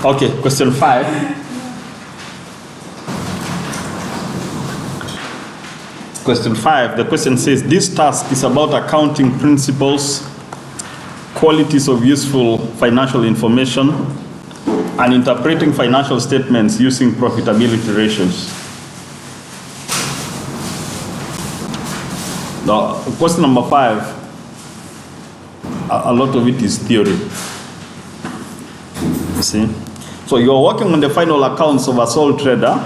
Okay, question 5. Question 5, the question says, this task is about accounting principles, qualities of useful financial information, and interpreting financial statements using profitability ratios. Now, question number 5, a lot of it is theory. You see? So you're working on the final accounts of a sole trader.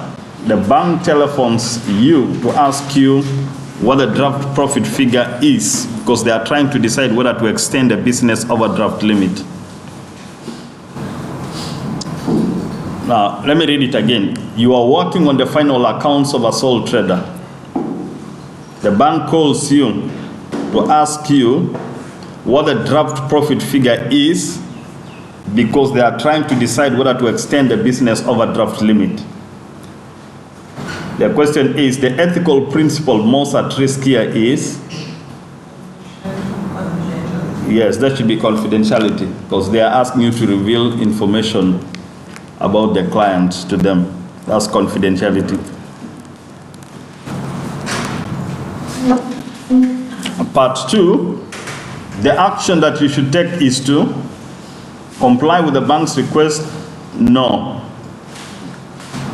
The bank telephones you to ask you what the draft profit figure is, because they are trying to decide whether to extend the business overdraft limit. Now, let me read it again. You are working on the final accounts of a sole trader. The bank calls you to ask you what the draft profit figure is, because they are trying to decide whether to extend the business overdraft limit. The question is, the ethical principle most at risk here is? Yes, that should be confidentiality, because they are asking you to reveal information about the client to them. That's confidentiality. Part 2, the action that you should take is to comply with the bank's request? No.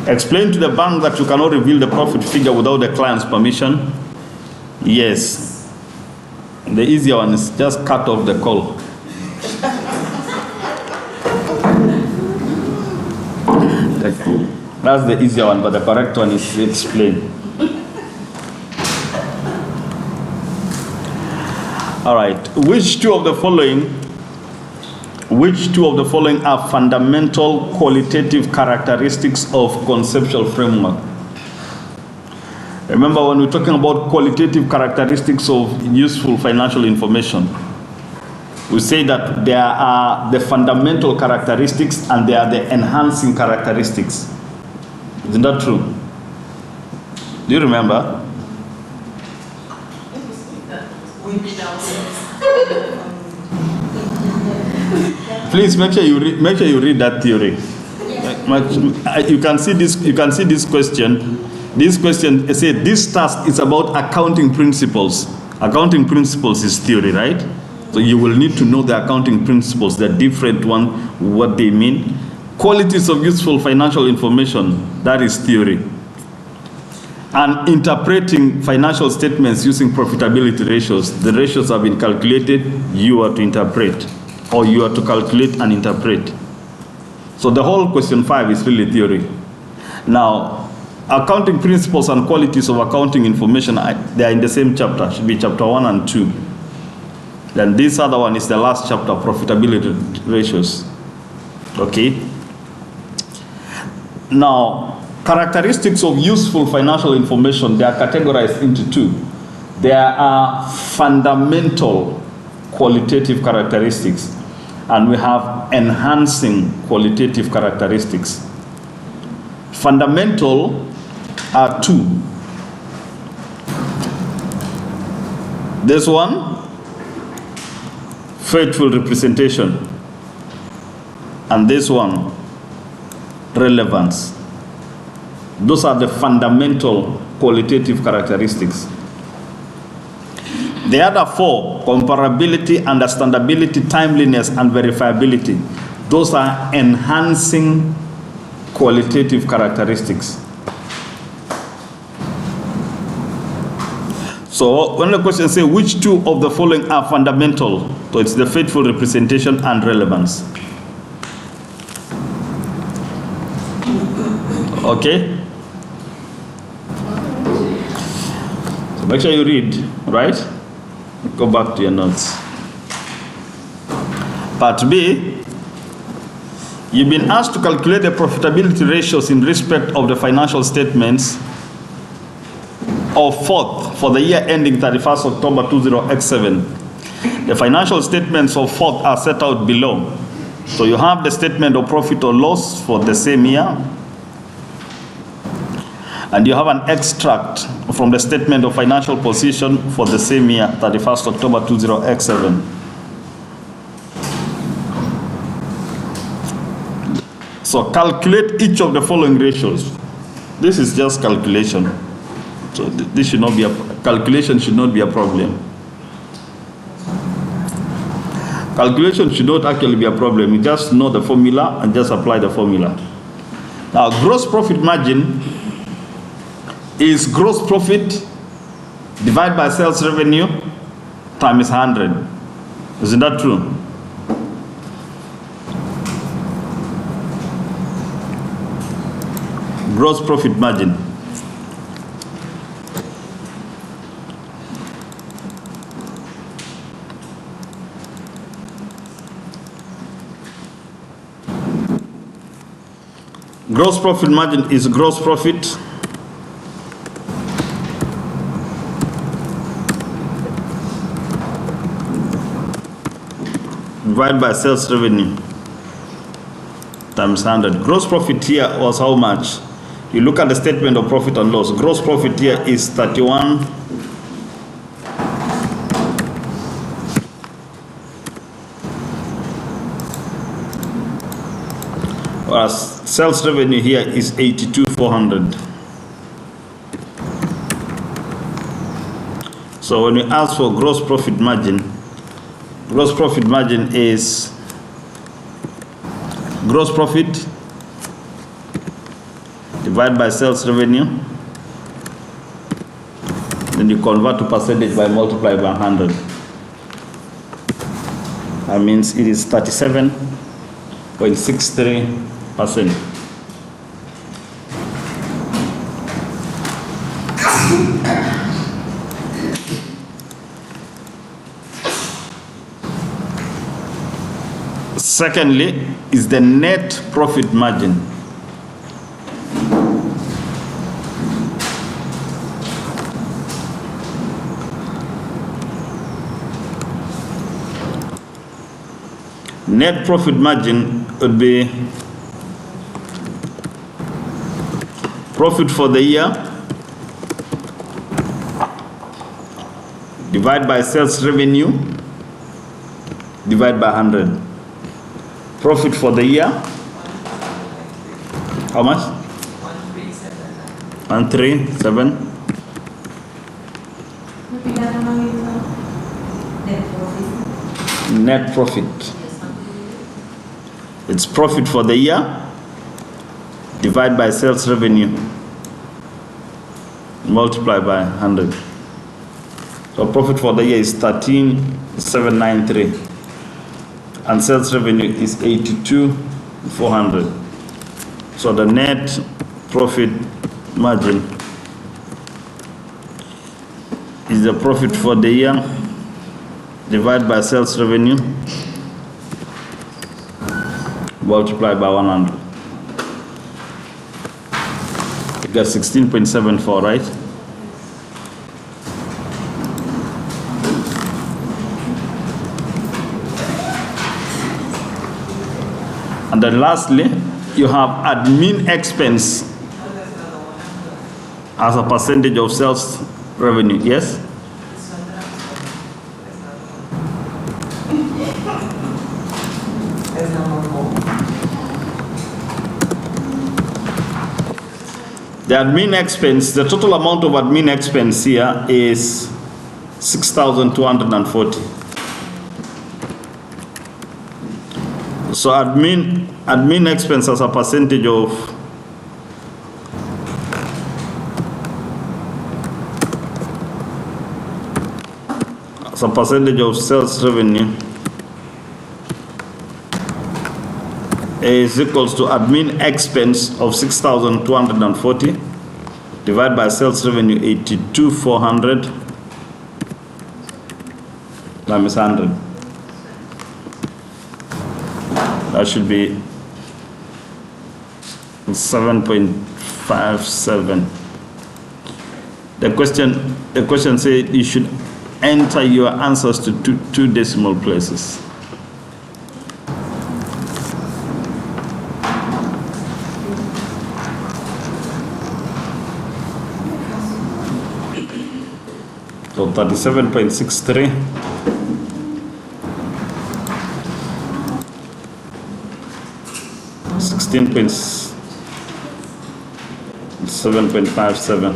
Explain to the bank that you cannot reveal the profit figure without the client's permission? Yes. The easier one is just cut off the call. That's the easier one, but the correct one is explain. All right. Which two of the following are fundamental qualitative characteristics of conceptual framework? Remember, when we're talking about qualitative characteristics of useful financial information, we say that there are the fundamental characteristics and there are the enhancing characteristics. Isn't that true? Do you remember? Please make sure you read that theory. You can see this question. This question says this task is about accounting principles. Accounting principles is theory, right? So you will need to know the accounting principles, the different one, what they mean. Qualities of useful financial information, that is theory. And interpreting financial statements using profitability ratios. The ratios have been calculated, you are to interpret, or you are to calculate and interpret. So the whole question 5 is really theory. Now, accounting principles and qualities of accounting information, they are in the same chapter, should be chapter 1 and 2. Then this other one is the last chapter, profitability ratios. Okay? Now, characteristics of useful financial information, they are categorized into 2. There are fundamental qualitative characteristics, and we have enhancing qualitative characteristics. Fundamental are 2. This one, faithful representation, and this one, relevance. Those are the fundamental qualitative characteristics. The other 4, comparability, understandability, timeliness, and verifiability, those are enhancing qualitative characteristics. So when the question says which 2 of the following are fundamental, so it's the faithful representation and relevance. Okay? So make sure you read, right? Go back to your notes. Part B, you've been asked to calculate the profitability ratios in respect of the financial statements of fourth for the year ending 31st October 20X7. The financial statements of fourth are set out below. So you have the statement of profit or loss for the same year, and you have an extract from the statement of financial position for the same year, 31st October 20X7. So So calculate each of the following ratios. This is just calculation. So this should not be calculation should not be a problem. Calculation should not actually be a problem. You just know the formula and just apply the formula. Now, gross profit margin is gross profit divided by sales revenue times 100. Isn't that true? Gross profit margin. Gross profit margin is gross profit divided by sales revenue times 100. Gross profit here was how much? You look at the statement of profit and loss. Gross profit here is 31. Whereas sales revenue here is 82,400. So when we ask for gross profit margin is gross profit divided by sales revenue, then you convert to percentage by multiply by 100. That means it is 37.63%. Secondly is the net profit margin. Net profit margin would be profit for the year divided by sales revenue divided by 100. Profit for the year, how much? 137. Net profit. It's profit for the year divided by sales revenue multiplied by 100. So profit for the year is 13,793 and sales revenue is 82,400. So the net profit margin is the profit for the year divided by sales revenue multiplied by 100. You got 16.74, right? And then lastly, you have admin expense as a percentage of sales revenue. Yes? The admin expense, the total amount of admin expense here is 6,240. So admin expense as a percentage of sales revenue is equals to admin expense of 6,240 divided by sales revenue 82,400 times 100. That should be 7.57. The question said you should enter your answers to two decimal places. So 37.63. 16.7.57.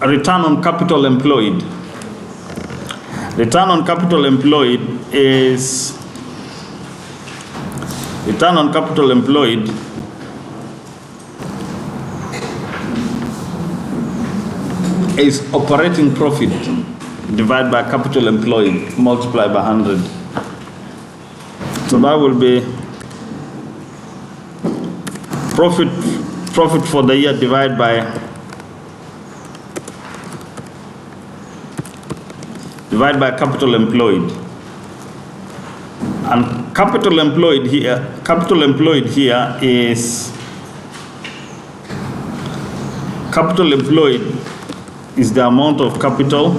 Return on capital employed. Return on capital employed is operating profit divided by capital employed multiplied by 100. So that will be profit for the year divided by capital employed. And capital employed here is the amount of capital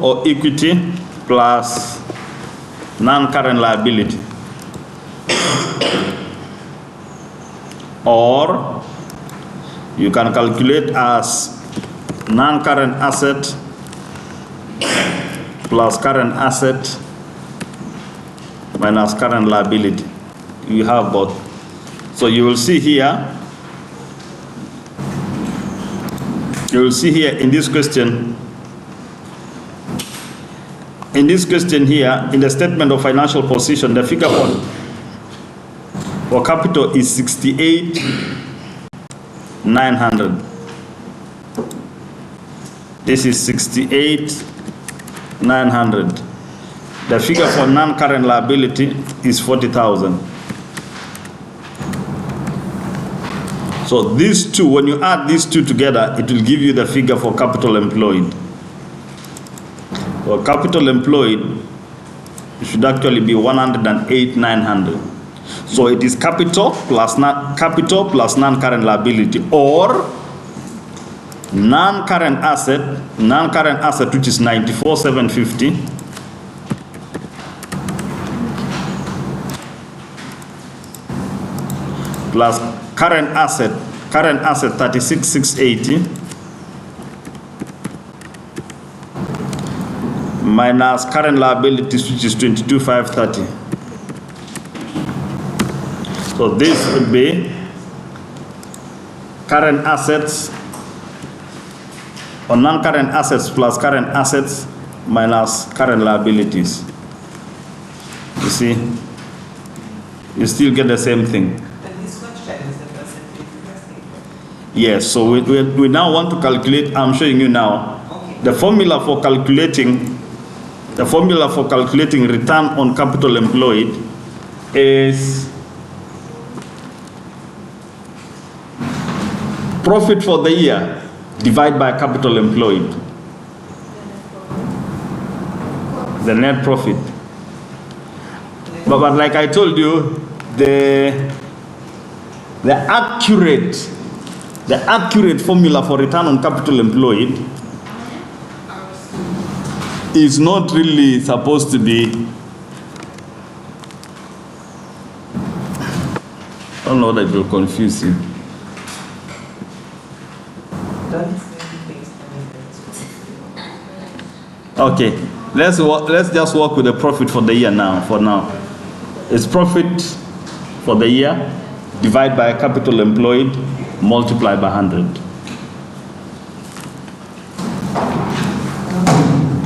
or equity plus non-current liability, or you can calculate as non-current asset plus current asset minus current liability. You have both. So you will see here in this question here, in the statement of financial position, the figure for capital is 68,900. This is 68,900. The figure for non-current liability is 40,000. So these two, when you add these two together, it will give you the figure for capital employed. For capital employed, it should actually be 108,900. So it is capital plus non-current liability, or non-current asset which is 94,750 plus current asset 36,680 minus current liabilities which is 22,530. So this would be current assets or non-current assets plus current assets minus current liabilities. You see, you still get the same thing. Yes, so we now want to calculate, I'm showing you now, the formula for calculating return on capital employed is profit for the year divided by capital employed, the net profit. But like I told you, the accurate formula for return on capital employed is not really supposed to be, I don't know that will confuse you. Okay, let's just work with the profit for the year now. For now, it's profit for the year divided by capital employed multiplied by 100.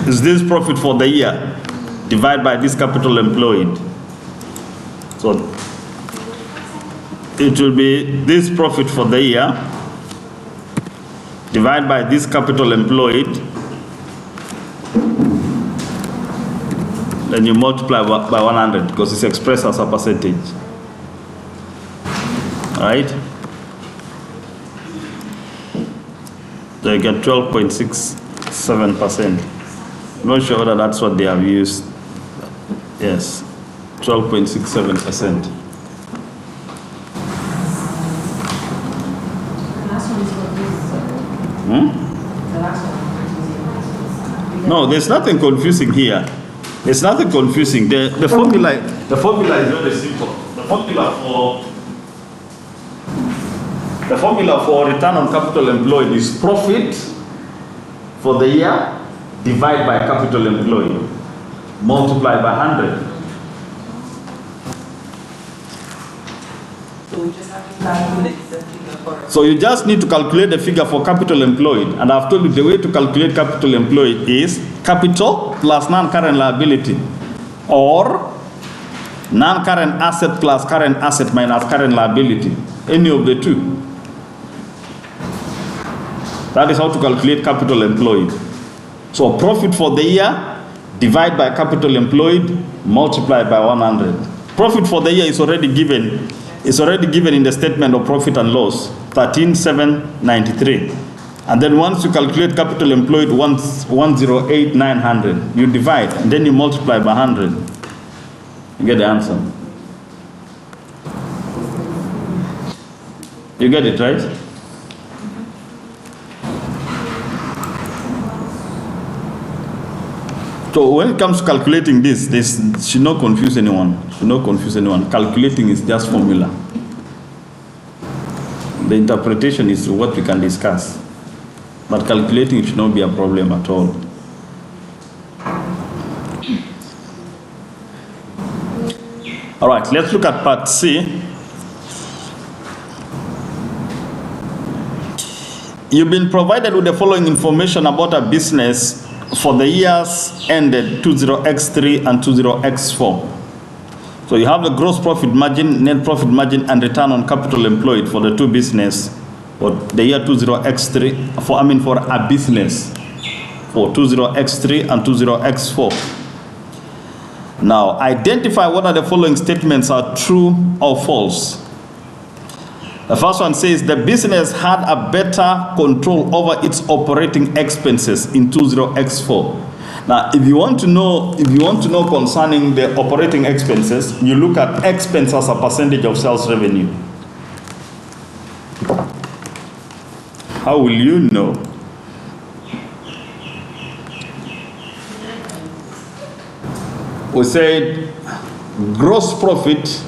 Is this profit for the year divided by this capital employed? So it will be this profit for the year divided by this capital employed, then you multiply by 100 because it's expressed as a percentage. All right? So you get 12.67%. I'm not sure whether that's what they have used. Yes, 12.67%. No, there's nothing confusing here. There's nothing confusing. The formula is very simple. The formula for return on capital employed is profit for the year divided by capital employed multiplied by 100. So we just have to calculate the figure for it. So you just need to calculate the figure for capital employed, and I've told you the way to calculate capital employed is capital plus non-current liability, or non-current asset plus current asset minus current liability, any of the two. That is how to calculate capital employed. So profit for the year divided by capital employed multiplied by 100. Profit for the year is already given. It's already given in the statement of profit and loss, 13,793. And then once you calculate capital employed 108,900, you divide and then you multiply by 100. You get the answer. You get it, right? So when it comes to calculating this should not confuse anyone. Should not confuse anyone. Calculating is just formula. The interpretation is what we can discuss. But calculating should not be a problem at all. All right, let's look at part C. You've been provided with the following information about a business for the years ended 20x3 and 20x4. So you have the gross profit margin, net profit margin, and return on capital employed for the two business for the year 20x3, for a business for 20x3 and 20x4. Now, identify whether the following statements are true or false. The first one says the business had a better control over its operating expenses in 20x4. Now, if you want to know concerning the operating expenses, you look at expense as a percentage of sales revenue. How will you know? We said gross profit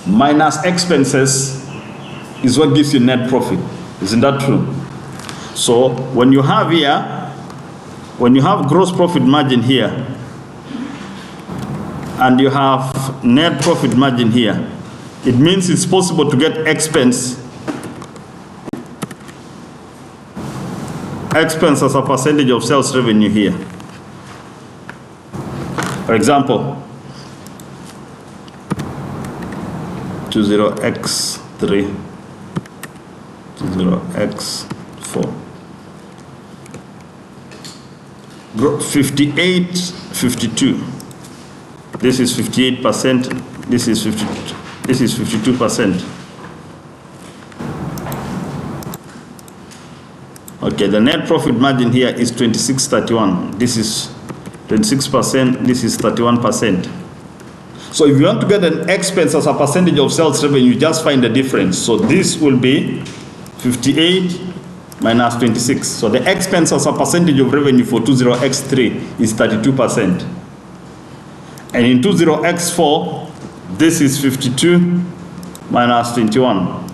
minus expenses is what gives you net profit. Isn't that true? So when you have gross profit margin here and you have net profit margin here, it means it's possible to get expense as a percentage of sales revenue here. For example, 20x3, 20x4. 58, 52. This is 58%. This is 52%. Okay, the net profit margin here is 26.31. This is 26%. This is 31%. So if you want to get an expense as a percentage of sales revenue, you just find the difference. So this will be 58 minus 26. So the expense as a percentage of revenue for 20x3 is 32%. And in 20x4, this is 52 minus 21.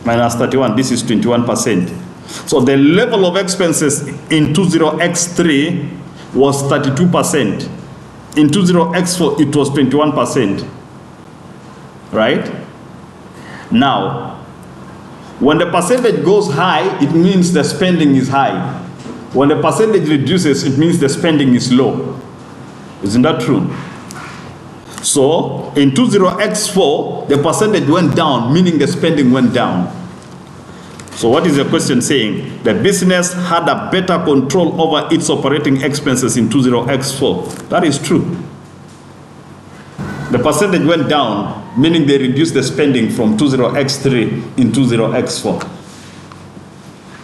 Minus 31, this is 21%. So the level of expenses in 20x3 was 32%. In 20x4, it was 21%. Right? Now, when the percentage goes high, it means the spending is high. When the percentage reduces, it means the spending is low. Isn't that true? So, in 20x4, the percentage went down, meaning the spending went down. So what is the question saying? The business had a better control over its operating expenses in 20x4. That is true. The percentage went down, meaning they reduced the spending from 20x3 in 20x4.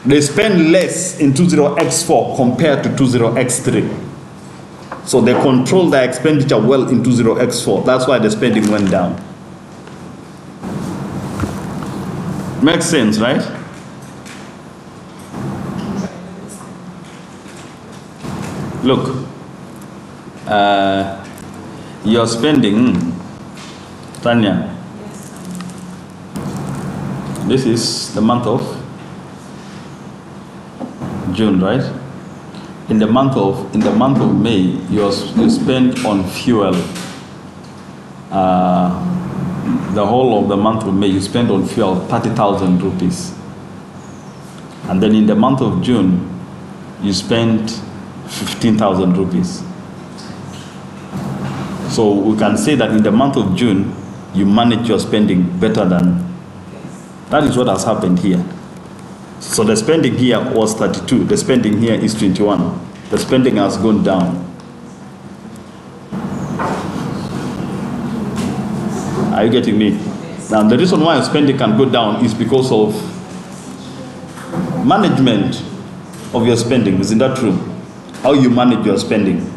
They spend less in 20x4 compared to 20x3. So they control their expenditure well in 20x4. That's why the spending went down. Makes sense, right? Look, Your spending, Tanya, this is the month of June, right? In the month of May, you spend on fuel. The whole of the month of May, you spend on fuel 30,000 rupees. And then in the month of June, you spend 15,000 rupees. So we can say that in the month of June, you manage your spending better than. That is what has happened here. So the spending here was 32. The spending here is 21. The spending has gone down. Are you getting me? Now the reason why spending can go down is because of management of your spending. Isn't that true? How you manage your spending.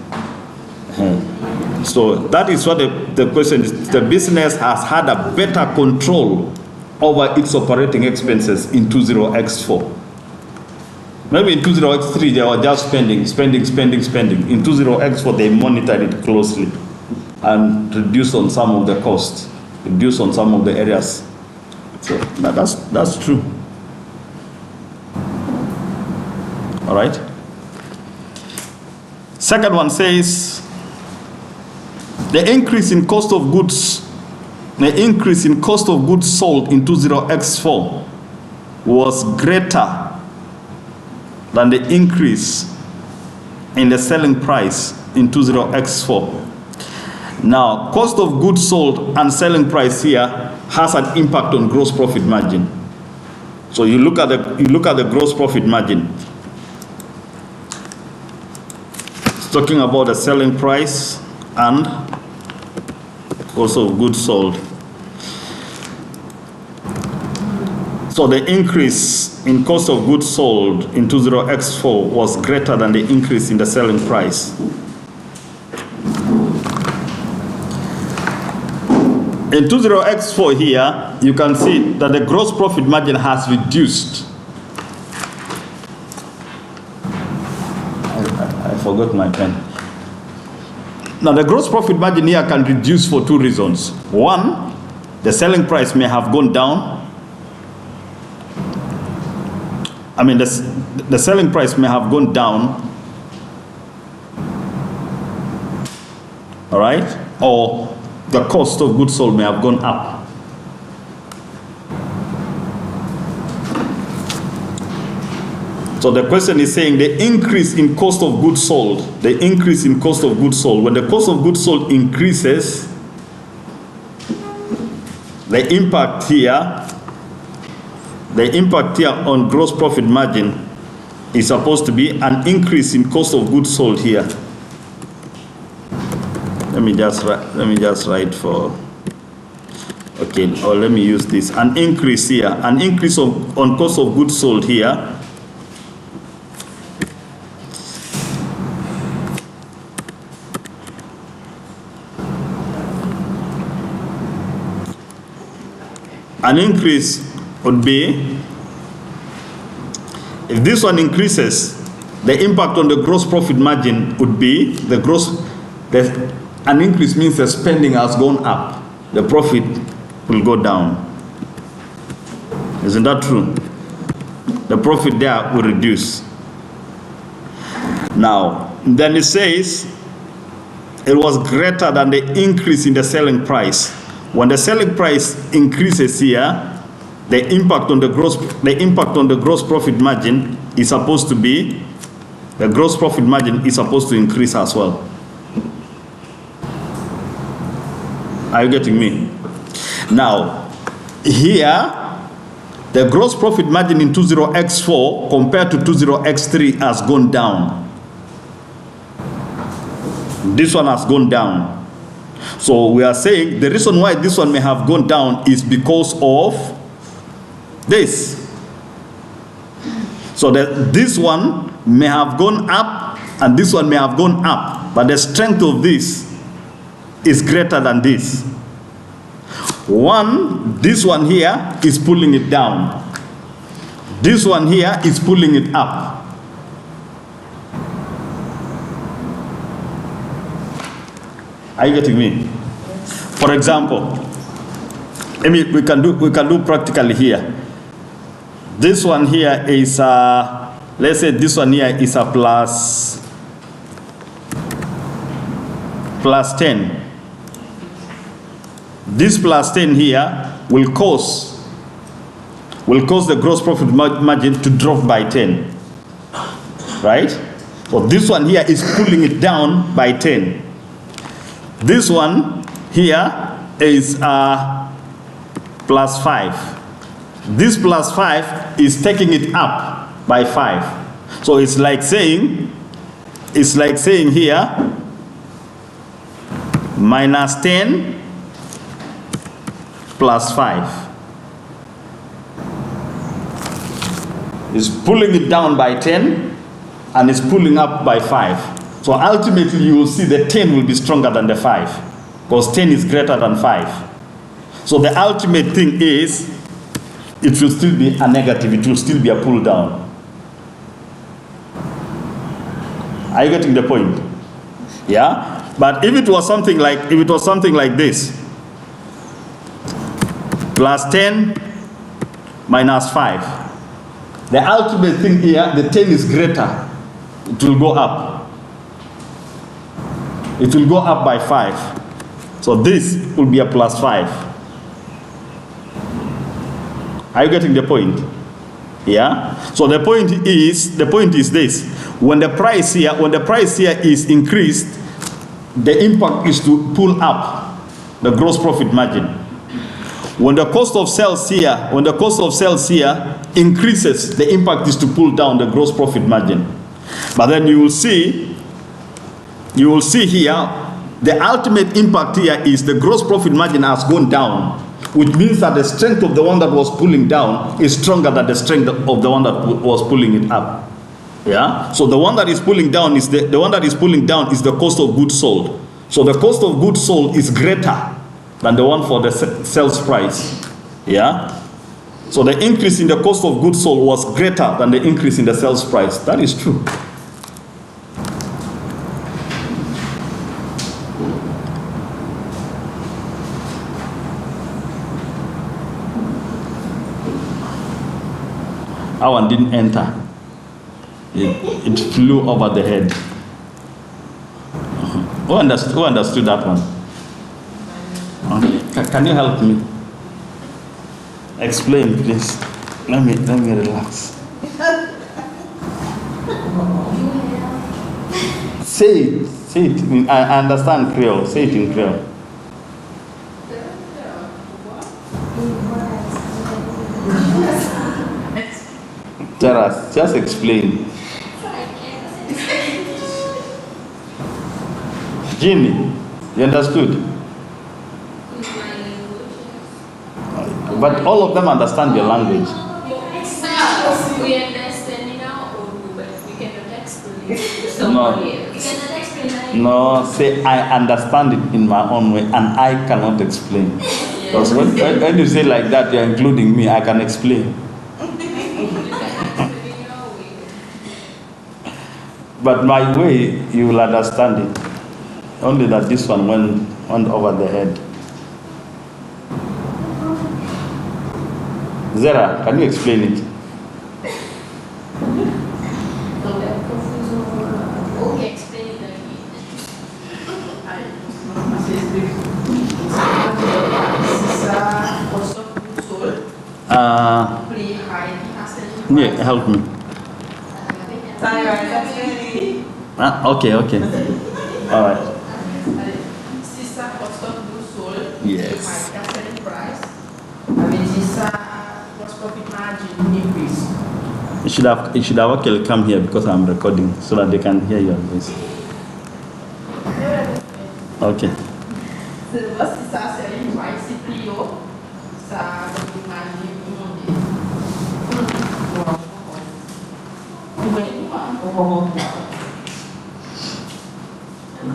So that is what the question is. The business has had a better control over its operating expenses in 20X4. Maybe in 20X3 they were just spending. In 20X4 they monitored it closely and reduced on some of the costs, reduced on some of the areas. So that's true. All right. Second one says the increase in cost of goods sold in 20X4 was greater than the increase in the selling price in 20X4. Now, cost of goods sold and selling price here has an impact on gross profit margin. So you look at the gross profit margin. It's talking about the selling price and also goods sold. So the increase in cost of goods sold in 20X4 was greater than the increase in the selling price. In 20X4 here, you can see that the gross profit margin has reduced. I forgot my pen. Now the gross profit margin here can reduce for two reasons. One, the selling price may have gone down. I mean, the selling price may have gone down, all right? Or the cost of goods sold may have gone up. So the question is saying the increase in cost of goods sold, when the cost of goods sold increases, the impact here on gross profit margin is supposed to be an increase in cost of goods sold here. Let me just write for, okay, or let me use this. An increase here, an increase on cost of goods sold here an increase would be, if this one increases, the impact on the gross profit margin would be an increase means the spending has gone up, the profit will go down. Isn't that true? The profit there will reduce. Now, then it says it was greater than the increase in the selling price. When the selling price increases here, the impact on the gross profit margin is supposed to be, the gross profit margin is supposed to increase as well. Are you getting me? Now, here, the gross profit margin in 20X4 compared to 20X3 has gone down. This one has gone down. So we are saying the reason why this one may have gone down is because of this. So that this one may have gone up and this one may have gone up, but the strength of this is greater than this. This one here is pulling it down. This one here is pulling it up. Are you getting me? For example, we can do practically here. This one here is let's say this one here is a plus 10. This plus 10 here will cause the gross profit margin to drop by 10, right? So this one here is pulling it down by 10. This one here is plus 5. This plus 5 is taking it up by 5. So it's like saying here minus 10 plus 5 is pulling it down by 10 and is pulling up by 5. So ultimately you will see the 10 will be stronger than the 5 because 10 is greater than 5. So the ultimate thing is it will still be a negative, it will still be a pull down. Are you getting the point? Yeah? But if it was something like this, plus 10 minus 5, the ultimate thing here, the 10 is greater, it will go up. It will go up by 5. So this will be a plus 5. Are you getting the point? Yeah? So the point is this. When the price here is increased, the impact is to pull up the gross profit margin. When the cost of sales here increases, the impact is to pull down the gross profit margin. But then you will see here, the ultimate impact here is the gross profit margin has gone down, which means that the strength of the one that was pulling down is stronger than the strength of the one that was pulling it up. Yeah. So the one that is pulling down is the cost of goods sold. So the cost of goods sold is greater than the one for the sales price. Yeah. So the increase in the cost of goods sold was greater than the increase in the sales price. That is true. That one didn't enter. It flew over the head. Who understood that one? Okay. Can you help me? Explain, please. Let me relax. Say it. I understand Creole. Say it in Creole. Jaras, just explain. Jimmy, you understood? But all of them understand your language. We understand it now, but we cannot explain. No, say I understand it in my own way and I cannot explain. Because when you say like that, you're including me, I can explain. But my way, you will understand it. Only that this one went over the head. Zara, can you explain it? Okay, explain it again. Yeah, help me. Okay. All right. Yes. You should have actually come here because I'm recording so that they can hear your voice. Okay.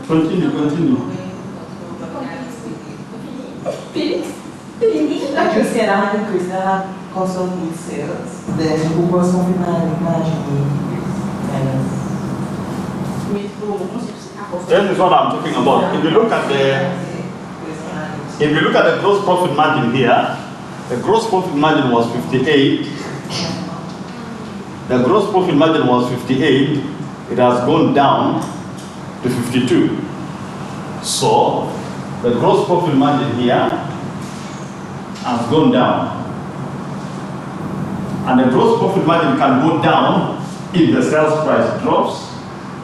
Continue. Like you said, I had increased the cost of goods sales. Then who was something margin? This is what I'm talking about. If you look at the gross profit margin here, the gross profit margin was 58. The gross profit margin was 58. It has gone down to 52. So the gross profit margin here has gone down. And the gross profit margin can go down if the sales price drops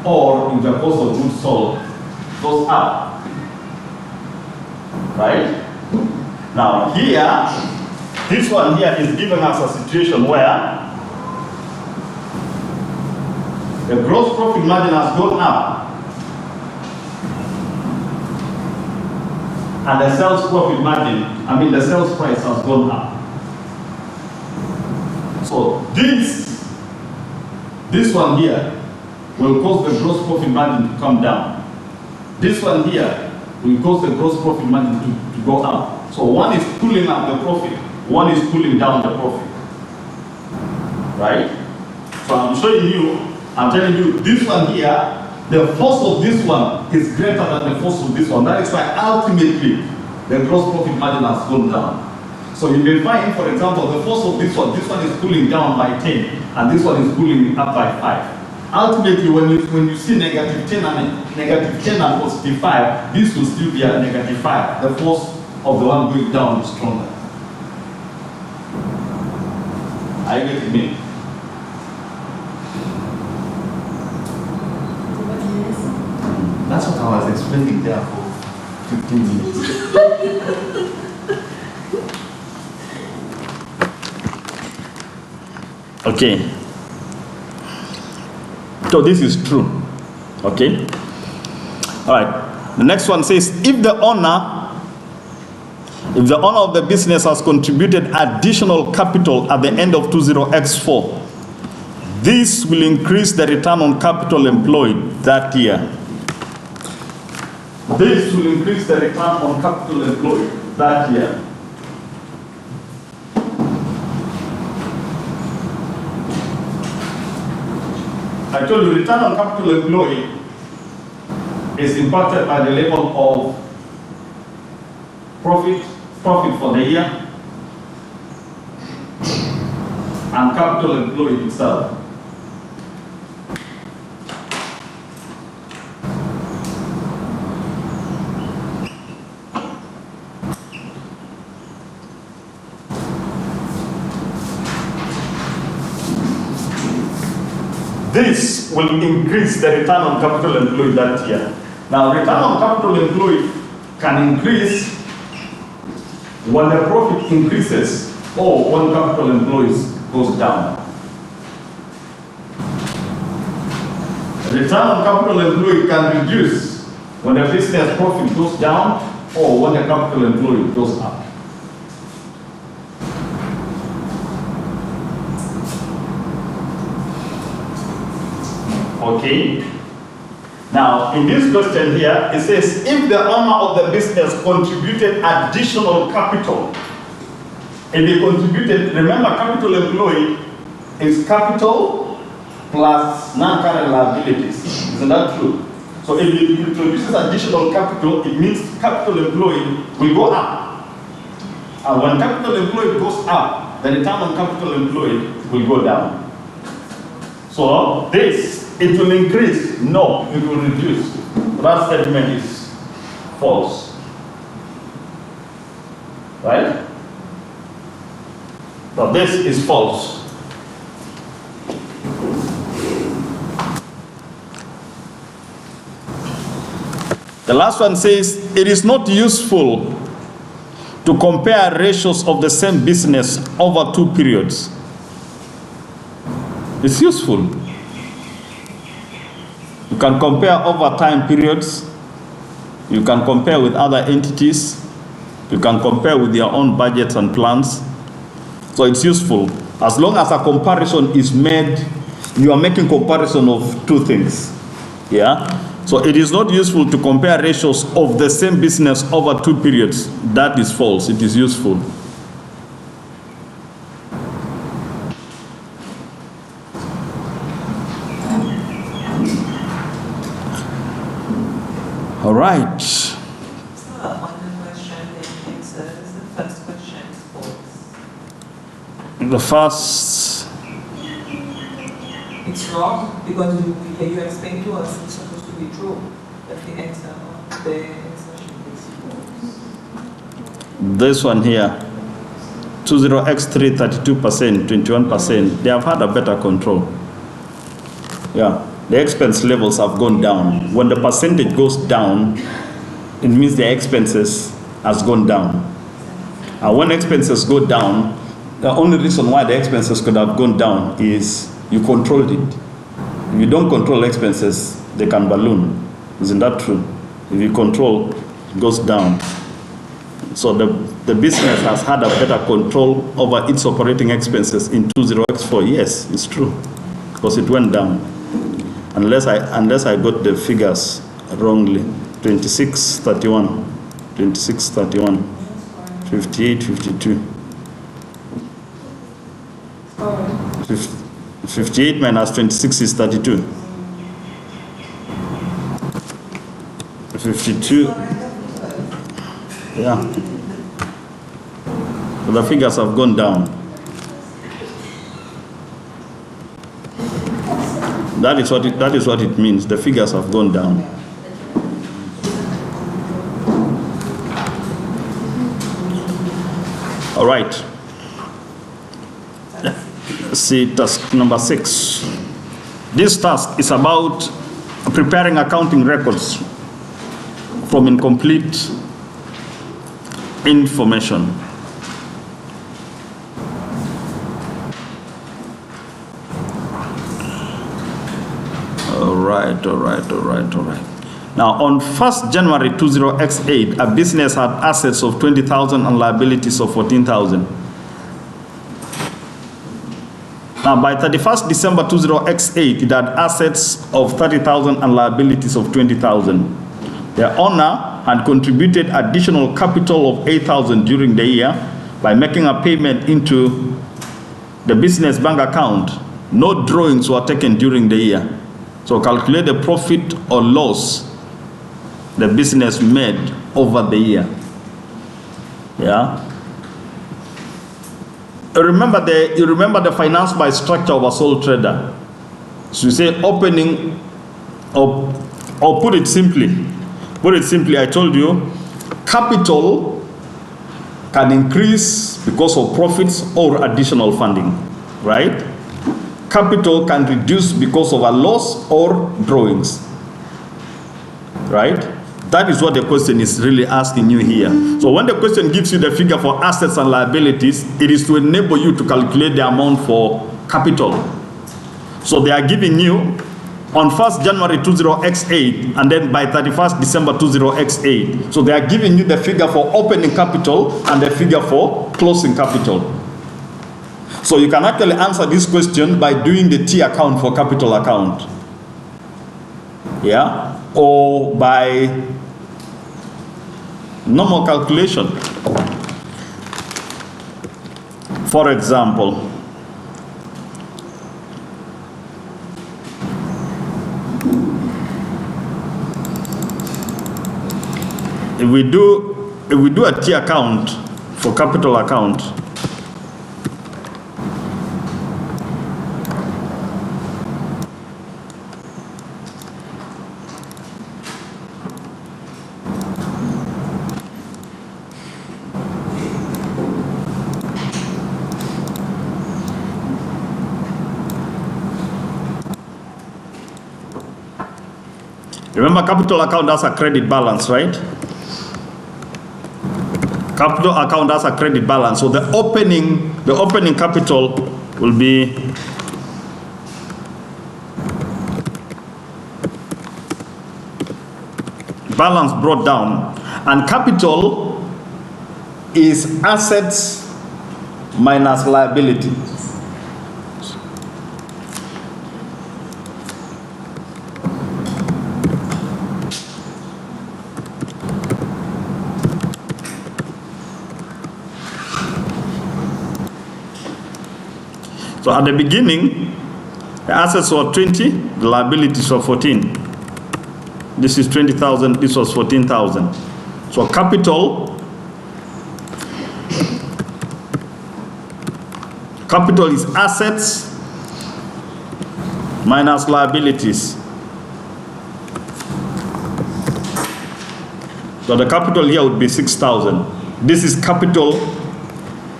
or if the cost of goods sold goes up. Right? Now here, this one here is giving us a situation where the gross profit margin has gone up and the sales profit margin, the sales price has gone up. So this one here will cause the gross profit margin to come down. This one here will cause the gross profit margin to go up. So one is pulling up the profit, one is pulling down the profit. Right? So I'm telling you, this one here, the force of this one is greater than the force of this one. That is why ultimately the gross profit margin has gone down. So you may find, for example, the force of this one is pulling down by 10, and this one is pulling up by 5. Ultimately, when you see negative 10 and positive 5, this will still be a negative 5. The force of the one going down is stronger. Are you getting me? That's what I was explaining there for 15 minutes. Okay. So this is true. Okay. All right. The next one says, if the owner of the business has contributed additional capital at the end of 20X4, this will increase the return on capital employed that year. This will increase the return on capital employed that year. I told you return on capital employed is impacted by the level of profit for the year and capital employed itself. This will increase the return on capital employed that year. Now, return on capital employed can increase when the profit increases or when capital employed goes down. Return on capital employed can reduce when the business profit goes down or when the capital employed goes up. Okay. Now, in this question here, it says, if the owner of the business contributed additional capital, if he contributed, remember capital employed is capital plus non-current liabilities. Isn't that true? So if he introduces additional capital, it means capital employed will go up. And when capital employed goes up, the return on capital employed will go down. So this, it will increase. No, it will reduce. That statement is false. Right? So this is false. The last one says, it is not useful to compare ratios of the same business over 2 periods. It's useful. You can compare over time periods. You can compare with other entities. You can compare with your own budgets and plans. So it's useful. As long as a comparison is made, you are making comparison of 2 things. Yeah? So it is not useful to compare ratios of the same business over 2 periods. That is false. It is useful. All right. It's not on the question, the answers. The first question is false. The first, It's wrong because you explained to us it's supposed to be true. But the answer should be false. this one here, 20x3, 32%, 21%, they have had a better control. Yeah, the expense levels have gone down. When the percentage goes down, it means the expenses has gone down. And when expenses go down, the only reason why the expenses could have gone down is you controlled it. If you don't control expenses, they can balloon. Isn't that true? If you control, it goes down. So the business has had a better control over its operating expenses in 20x4. Yes, it's true, because it went down. Unless I got the figures wrongly. 26, 31, 26, 31, 58, 52. 58 minus 26 is 32. 52. Yeah. So the figures have gone down. That is what it means. The figures have gone down. All right. See task number 6. This task is about preparing accounting records from incomplete information. All right. Now, on 1st January 20x8, a business had assets of 20,000 and liabilities of 14,000. Now, by 31st December 20x8, it had assets of 30,000 and liabilities of 20,000. The owner had contributed additional capital of 8,000 during the year by making a payment into the business bank account. No drawings were taken during the year. So calculate the profit or loss the business made over the year. Yeah. You remember the finance by structure of a sole trader. So you say opening, or put it simply, I told you, capital can increase because of profits or additional funding, right? Capital can reduce because of a loss or drawings, right? That is what the question is really asking you here. So when the question gives you the figure for assets and liabilities, it is to enable you to calculate the amount for capital. So they are giving you on 1st January 20x8 and then by 31st December 20x8. So they are giving you the figure for opening capital and the figure for closing capital. So you can actually answer this question by doing the T account for capital account. Yeah? Or by normal calculation. For example, if we do a T account for capital account, remember, capital account has a credit balance, right? Capital account has a credit balance. So the opening capital will be balance brought down, and capital is assets minus liability. So at the beginning, the assets were 20, the liabilities were 14. This is 20,000, this was 14,000. So capital is assets minus liabilities. So the capital here would be 6,000. This is capital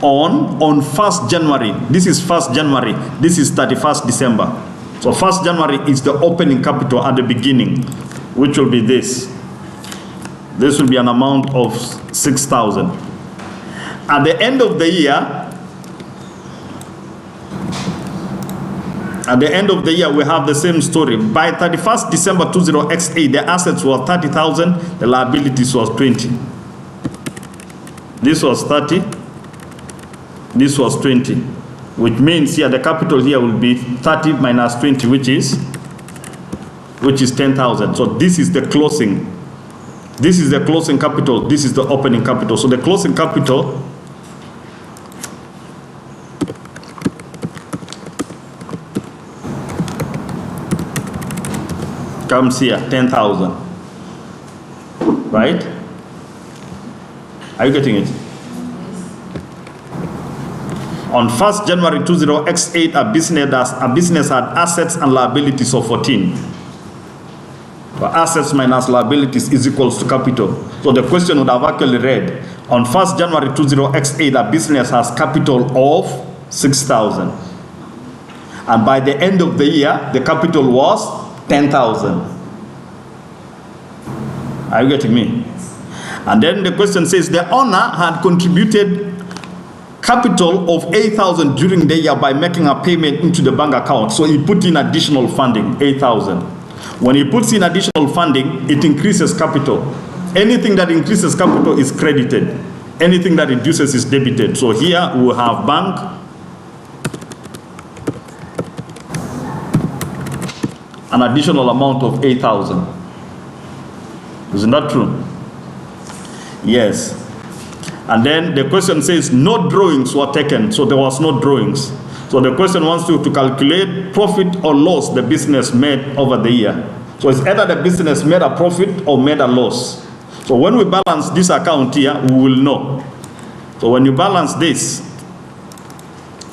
on 1st January. This is 1st January. This is 31st December. So 1st January is the opening capital at the beginning, which will be this. This will be an amount of 6,000. At the end of the year, we have the same story. By 31st December 20X8, the assets were 30,000, the liabilities was 20. This was 30, this was 20, which means here the capital here will be 30 minus 20, which is 10,000. So this is the closing. This is the closing capital, this is the opening capital. So the closing capital comes here, 10,000. Right? Are you getting it? On 1st January 20X8, a business had assets and liabilities of 14. But assets minus liabilities is equals to capital. So the question would have actually read, on 1st January 20X8, a business has capital of 6,000. And by the end of the year, the capital was 10,000. Are you getting me? And then the question says the owner had contributed capital of 8,000 during the year by making a payment into the bank account. So he put in additional funding, 8,000. When he puts in additional funding, it increases capital. Anything that increases capital is credited. Anything that reduces is debited. So here we will have bank an additional amount of 8,000. Isn't that true? Yes. And then the question says no drawings were taken, so there was no drawings. So the question wants you to calculate profit or loss the business made over the year. So it's either the business made a profit or made a loss. So when we balance this account here, we will know. So when you balance this,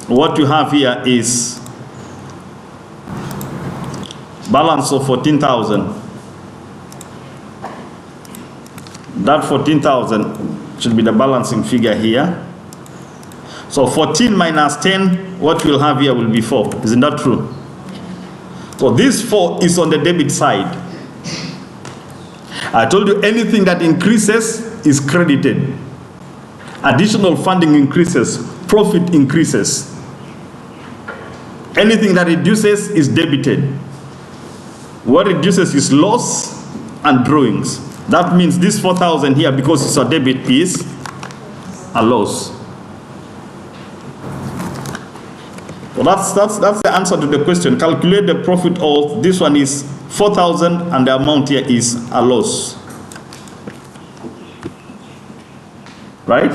what you have here is balance of 14,000. That 14,000 should be the balancing figure here. So 14 minus 10, what we'll have here will be 4. Isn't that true? So this 4 is on the debit side. I told you anything that increases is credited. Additional funding increases, profit increases. Anything that reduces is debited. What reduces is loss and drawings. That means this 4,000 here, because it's a debit, is a loss. So that's the answer to the question. Calculate the profit of this one is 4,000 and the amount here is a loss. Right?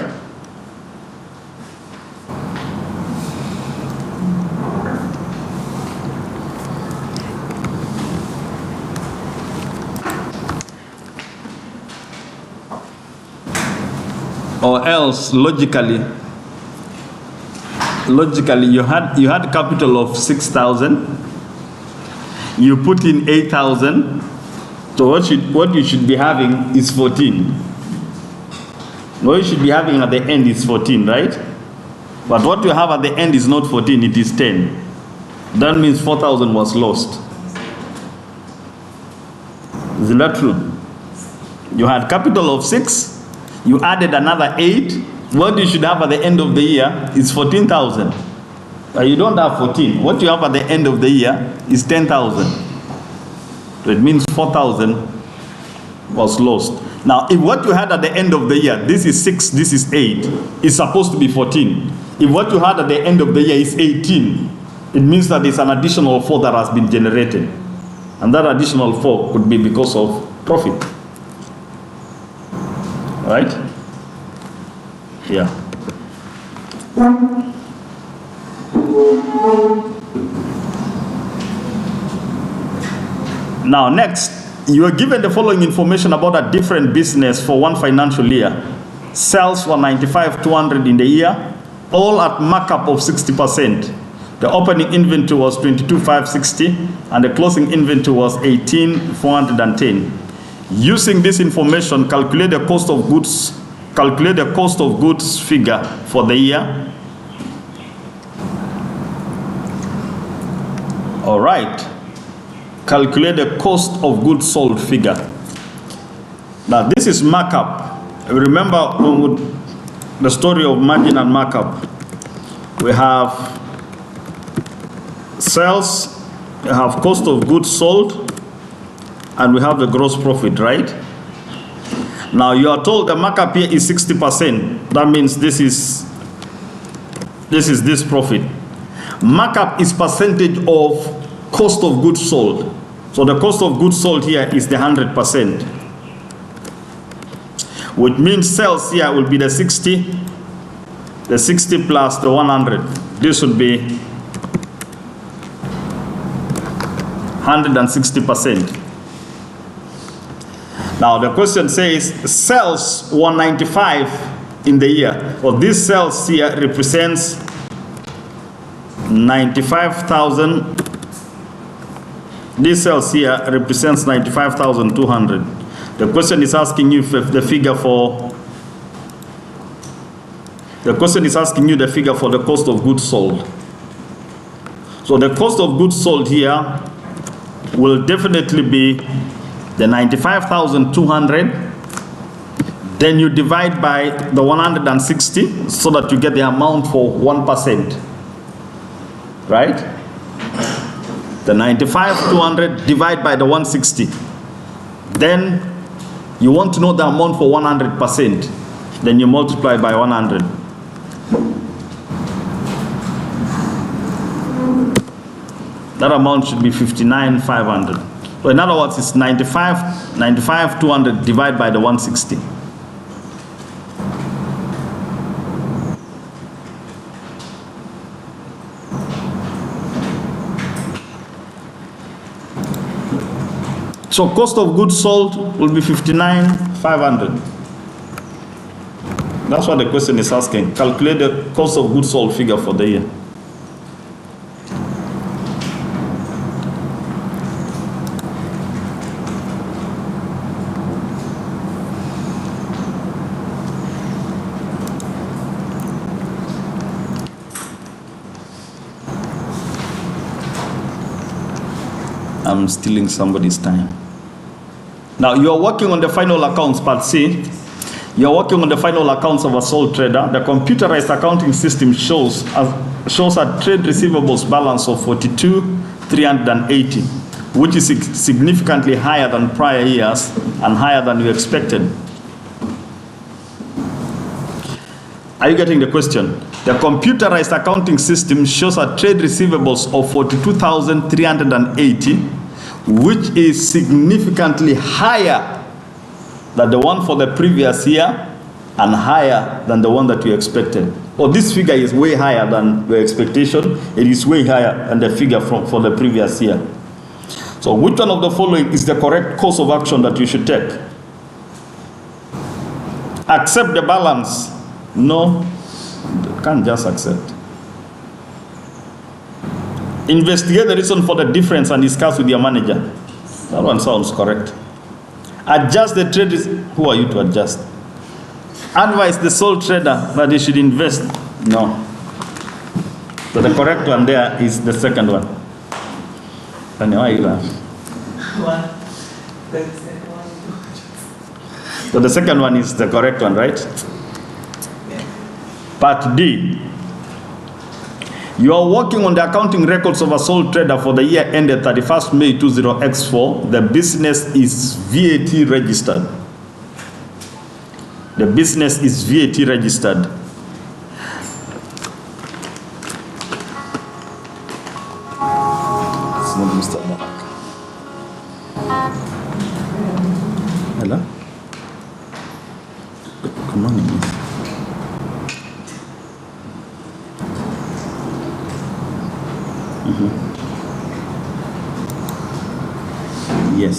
Or else logically you had capital of 6,000, you put in 8,000, so what you should be having is 14. What you should be having at the end is 14, right? But what you have at the end is not 14, it is 10. That means 4,000 was lost. Isn't that true? You had capital of 6, you added another 8. What you should have at the end of the year is 14,000. You don't have 14. What you have at the end of the year is 10,000. So it means 4,000 was lost. Now, if what you had at the end of the year, this is 6, this is 8, it's supposed to be 14. If what you had at the end of the year is 18, it means that there's an additional 4 that has been generated. And that additional 4 could be because of profit. Right? Yeah. Now next, You are given the following information about a different business for one financial year. Sales were 95,200 in the year, all at markup of 60%. The opening inventory was 22,560 and the closing inventory was 18,410. Using this information, calculate the cost of goods. Calculate the cost of goods figure for the year. All right. Calculate the cost of goods sold figure. Now this is markup. Remember the story of margin and markup. We have sales, we have cost of goods sold, and we have the gross profit, right? Now you are told the markup here is 60%. That means this is this profit. Markup is percentage of cost of goods sold. So the cost of goods sold here is the 100%. Which means sales here will be the 60 plus the 100. This would be 160%. Now the question says sales 195 in the year. Well, this sales here represents 95,000. This sales here represents 95,200. The question is asking you if the figure for the cost of goods sold. So the cost of goods sold here will definitely be the 95,200. Then you divide by the 160 so that you get the amount for 1%. Right? The 95,200 divide by the 160. Then you want to know the amount for 100%. Then you multiply by 100. That amount should be 59,500. So in other words, it's 95,200 divided by the 160. So cost of goods sold will be 59,500. That's what the question is asking. Calculate the cost of goods sold figure for the year. I'm stealing somebody's time. Now you are working on the final accounts, part C. You are working on the final accounts of a sole trader. The computerized accounting system shows a trade receivables balance of 42,380, which is significantly higher than prior years and higher than you expected. Are you getting the question? The computerized accounting system shows a trade receivables of 42,380, which is significantly higher than the one for the previous year and higher than the one that you expected. Or this figure is way higher than your expectation. It is way higher than the figure for the previous year. So which one of the following is the correct course of action that you should take? Accept the balance. No, can't just accept. Investigate the reason for the difference and discuss with your manager. That one sounds correct. Adjust the trade. Who are you to adjust? Advise the sole trader that they should invest. No. So the correct one there is the second one. And why you laugh? So the second one is the correct one, right? Part D. You are working on the accounting records of a sole trader for the year ended 31st May 20X4. The business is VAT registered. The business is VAT registered. It's not Mr. Barak. Hello? Good morning. Yes.